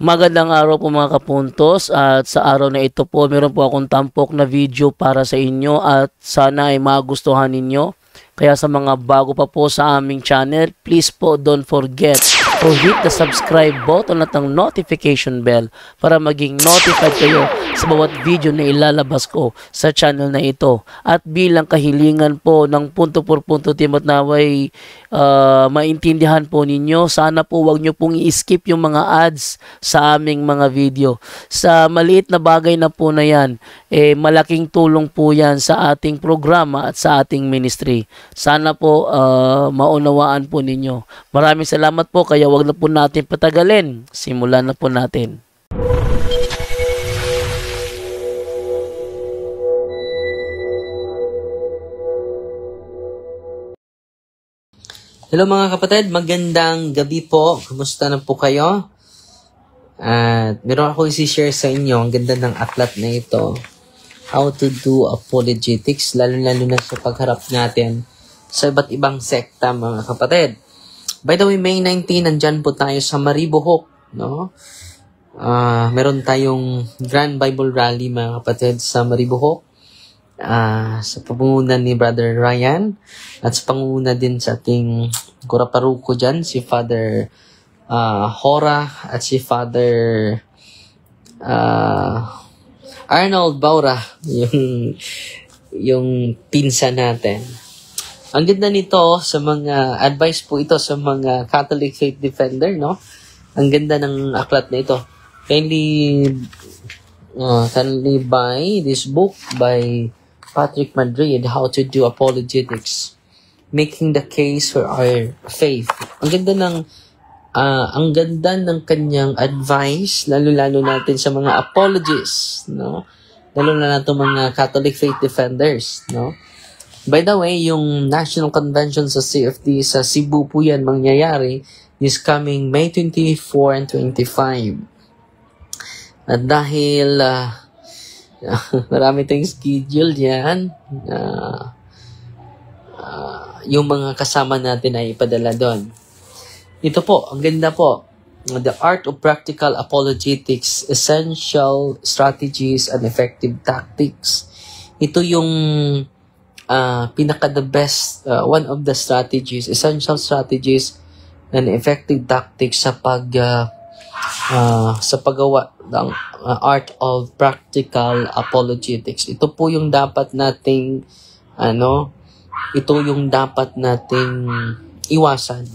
Magandang araw po mga kapuntos, at sa araw na ito po meron po akong tampok na video para sa inyo at sana ay magustuhan ninyo. Kaya sa mga bago pa po sa aming channel, please po don't forget to hit the subscribe button at ang notification bell para maging notified kayo sa bawat video na ilalabas ko sa channel na ito. At bilang kahilingan po ng punto por punto team at naway maintindihan po ninyo, sana po wag nyo pong i-skip yung mga ads sa aming mga video. Sa maliit na bagay na po na yan, malaking tulong po yan sa ating programa at sa ating ministry. Sana po maunawaan po ninyo. Maraming salamat po, kaya wag na po natin patagalin. Simulan na po natin. Hello mga kapatid, magandang gabi po. Kumusta na po kayo? At meron ako isi-share sa inyo. Ang ganda ng aklat na ito. How to do apologetics, lalo-lalo na sa pagharap natin sa iba't ibang sekta mga kapatid. By the way, May 19, nandyan po tayo sa Maribohok, no? Meron tayong Grand Bible Rally mga kapatid sa Maribohok. Sa pangunguna ni Brother Ryan at sa pangunguna din sa ating kuraparuko dyan, si Father Hora at si Father Arnold Baura, yung pinsan natin. Ang ganda nito sa mga advice po ito sa mga Catholic faith defender, no? Ang ganda ng aklat na ito. Kindly buy this book by Patrick Madrid, How to do Apologetics, Making the Case for Our Faith. Ang ganda ng kanyang advice, lalo-lalo natin sa mga apologists, no? Lalo na natin mga Catholic faith defenders, no? By the way, yung National Convention sa CFD sa Cebu po yan mangyayari is coming May 24 and 25. At dahil marami tayong schedule yan. Yung mga kasama natin ay ipadala doon. Ito po, ang ganda po. The Art of Practical Apologetics, Essential Strategies and Effective Tactics. Ito yung pinaka-the best, one of the strategies, essential strategies and effective tactics sa paggawa ng Art of Practical Apologetics. Ito po yung dapat nating iwasan.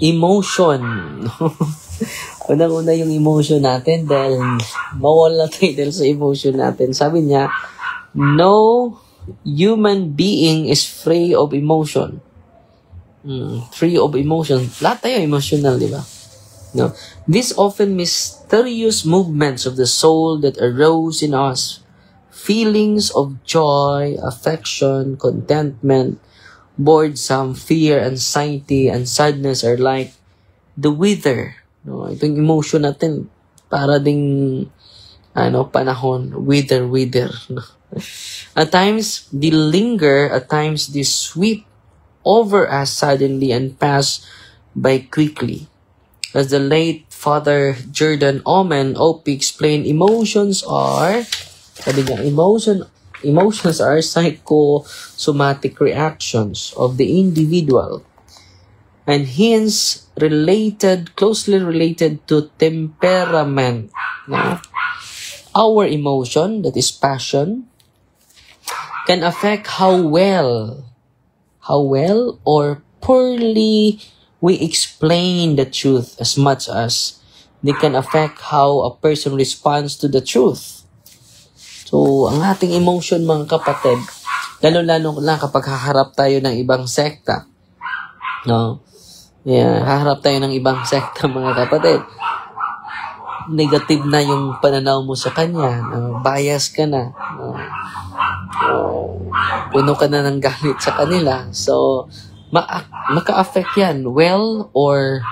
Emotion. Unang-una yung emotion natin dahil mawala tayo dahil sa emotion natin. Sabi niya, no human being is free of emotion. Free of emotion. Lahat tayo emotional, di ba? No. These often mysterious movements of the soul that arose in us, feelings of joy, affection, contentment, boredom, fear, anxiety, and sadness are like the wither. No, itong emotion natin para ding panahon, wither. At times they linger, at times they sweep over us suddenly and pass by quickly. As the late Father Jordan Omen OP explained, emotions are psychosomatic reactions of the individual and hence closely related to temperament. No? Our emotion, that is passion, can affect how well or poorly we explain the truth, as much as they can affect how a person responds to the truth. So, ang ating emotion mga kapatid, lalo-lalo na kapag haharap tayo ng ibang sekta. No? Yeah, haharap tayo ng ibang sekta mga kapatid. Negative na yung pananaw mo sa kanya. Bias ka na. Puno ka na ng galit sa kanila. So, maka-affect yan. Well or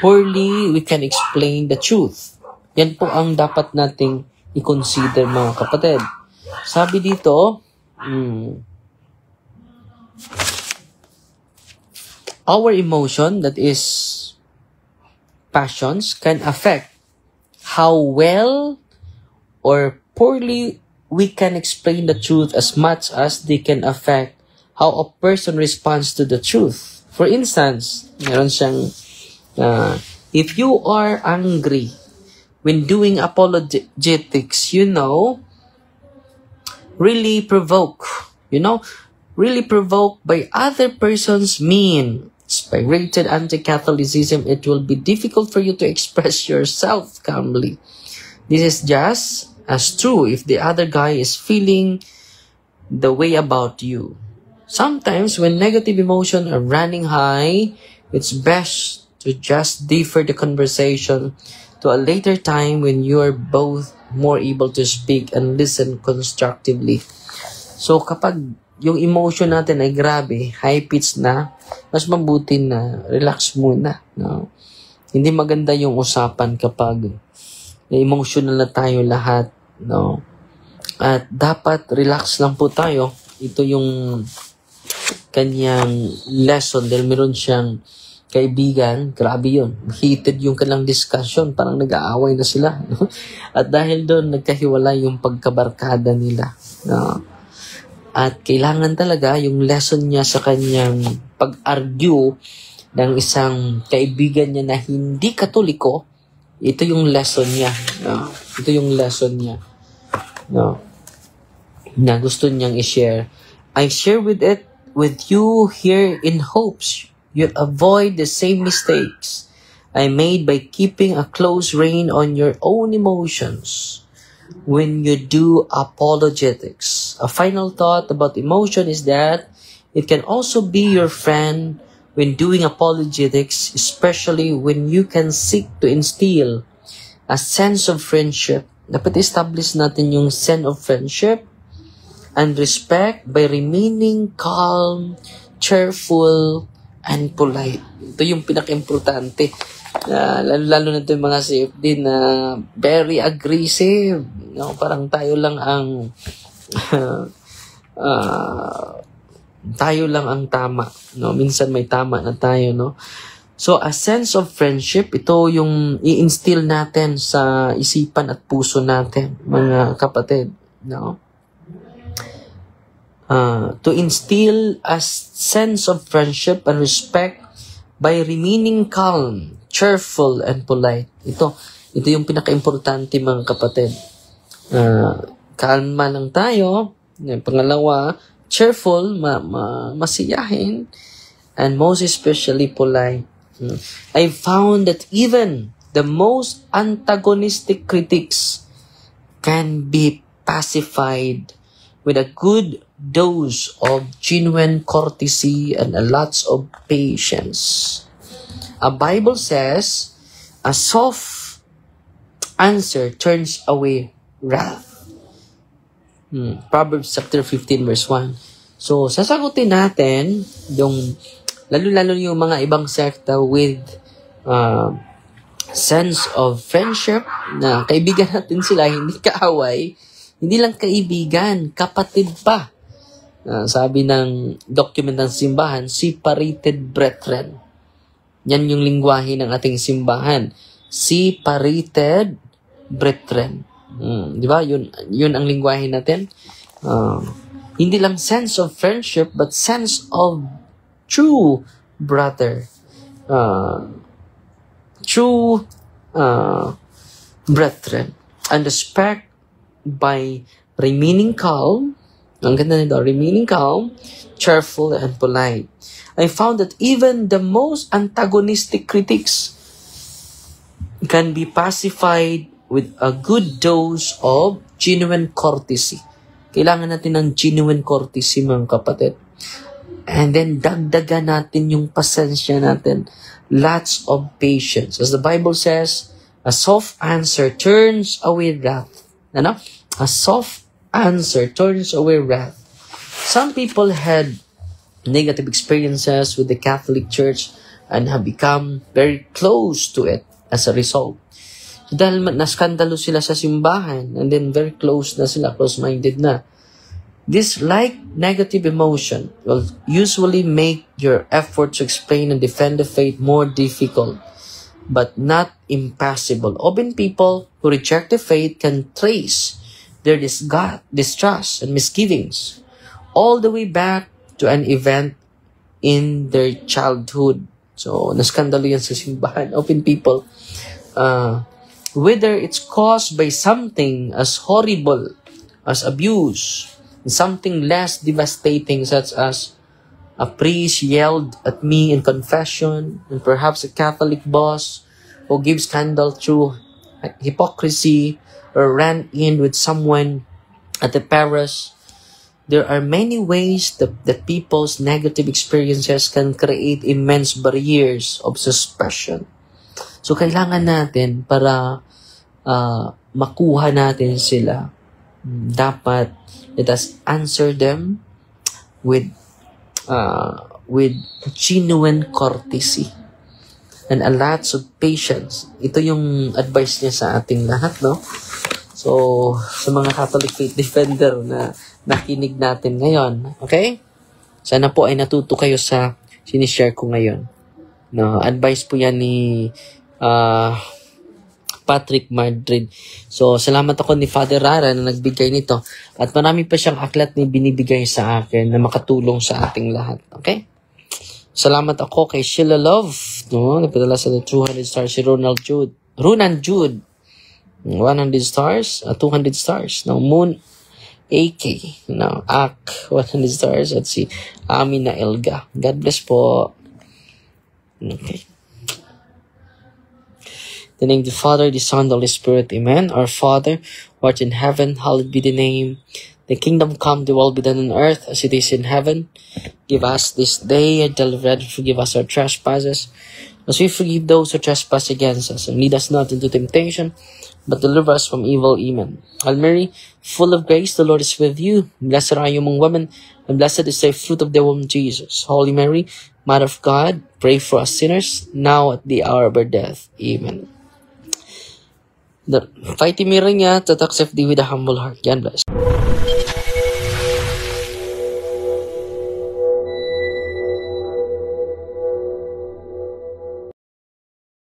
poorly, we can explain the truth. Yan po ang dapat nating i-consider mga kapatid. Sabi dito, our emotion, that is passions can affect how well or poorly we can explain the truth as much as they can affect how a person responds to the truth. For instance, meron siyang, if you are angry when doing apologetics, really provoked by other person's mean, spirated anti-Catholicism, it will be difficult for you to express yourself calmly. This is just as true if the other guy is feeling the way about you. Sometimes when negative emotions are running high, it's best to just defer the conversation to a later time when you are both more able to speak and listen constructively. So kapag yung emotion natin ay grabe, high pitch na, mas mabuti na relax muna. No? Hindi maganda yung usapan kapag emotional na tayo lahat. No? At dapat relax lang po tayo. Ito yung kanyang lesson dahil meron siyang kaibigan, grabe yun. Heated yung kanilang discussion, parang nag-aaway na sila. No? At dahil doon, nagkahiwalay yung pagkabarkada nila. No? At kailangan talaga yung lesson niya sa kanyang pag-argue ng isang kaibigan niya na hindi Katoliko, ito yung lesson niya. No? Ito yung lesson niya. No? Na gusto niyang i-share. I share with you here in hopes you'll avoid the same mistakes I made by keeping a close rein on your own emotions when you do apologetics. A final thought about emotion is that it can also be your friend when doing apologetics, especially when you can seek to instill a sense of friendship. Dapat establish natin yung sense of friendship and respect by remaining calm, cheerful, and polite. Ito yung pinaka-importante. Lalo na ito yung mga CFD na very aggressive. No? Parang tayo lang ang tama. No? Minsan may tama na tayo. No? So, a sense of friendship, ito yung i-instill natin sa isipan at puso natin, mga kapatid. No? To instill a sense of friendship and respect by remaining calm, cheerful, and polite. Ito yung pinaka-importante, mga kapatid. Kalma lang tayo. Pangalawa, cheerful, masiyahin, and most especially polite. I found that even the most antagonistic critics can be pacified with a good dose of genuine courtesy and a lots of patience. A Bible says, a soft answer turns away wrath. Proverbs chapter 15 verse 1. So, sasagutin natin yung lalo-lalo yung mga ibang sekta with sense of friendship na kaibigan natin sila, hindi kaaway, hindi lang kaibigan, kapatid pa. Sabi ng document ng simbahan, separated brethren. Yan yung lingwahe ng ating simbahan. Separated brethren. Di ba? Yun ang lingwahe natin. Hindi lang sense of friendship, but sense of true brother. True brethren. And respect by remaining calm. Ang ganda nito, remaining calm, cheerful, and polite. I found that even the most antagonistic critics can be pacified with a good dose of genuine courtesy. Kailangan natin ng genuine courtesy, mga kapatid. And then, dagdagan natin yung pasensya natin. Lots of patience. As the Bible says, a soft answer turns away wrath. Ano? A soft answer turns away wrath. Some people had negative experiences with the Catholic Church and have become very close to it as a result. So, dahil naskandalo sila sa simbahan and then very close na sila, close-minded na. This negative emotion will usually make your effort to explain and defend the faith more difficult. but not impassible. Open people who reject the faith can trace their distrust and misgivings all the way back to an event in their childhood. So, naskandalo yan sa simbahan. Open people, whether it's caused by something as horrible as abuse, something less devastating such as a priest yelled at me in confession, and perhaps a Catholic boss who gives scandal through hypocrisy, or ran in with someone at the parish. There are many ways that people's negative experiences can create immense barriers of suspicion. So, kailangan natin para makuha natin sila, dapat let us answer them with genuine courtesy and a lot of patience. Ito yung advice niya sa ating lahat, no? So, sa mga Catholic faith defender na nakinig natin ngayon, okay? Sana po ay natuto kayo sa sinishare ko ngayon. No, advice po yan ni Patrick Madrid. So, salamat ako ni Father Rara na nagbigay nito. At marami pa siyang aklat na binibigay sa akin na makatulong sa ating lahat. Okay? Salamat ako kay Sheila Love. No? Nagpadala sa 200 stars si Ronan Jude. 100 stars. 200 stars. Now, Moon AK. Now, Ak. 100 stars. At si Amina Elga. God bless po. Okay. In the name of the Father, the Son, the Holy Spirit. Amen. Our Father, who art in heaven, hallowed be the name. The kingdom come, the will be done on earth as it is in heaven. Give us this day our daily bread, and forgive us our trespasses, as we forgive those who trespass against us. And lead us not into temptation, but deliver us from evil. Amen. Hail Mary, full of grace, the Lord is with you. Blessed are you among women, and blessed is the fruit of the womb, Jesus. Holy Mary, Mother of God, pray for us sinners, now at the hour of our death. Amen. Fighting me rin niya, to accept thee with a humble heart. God bless.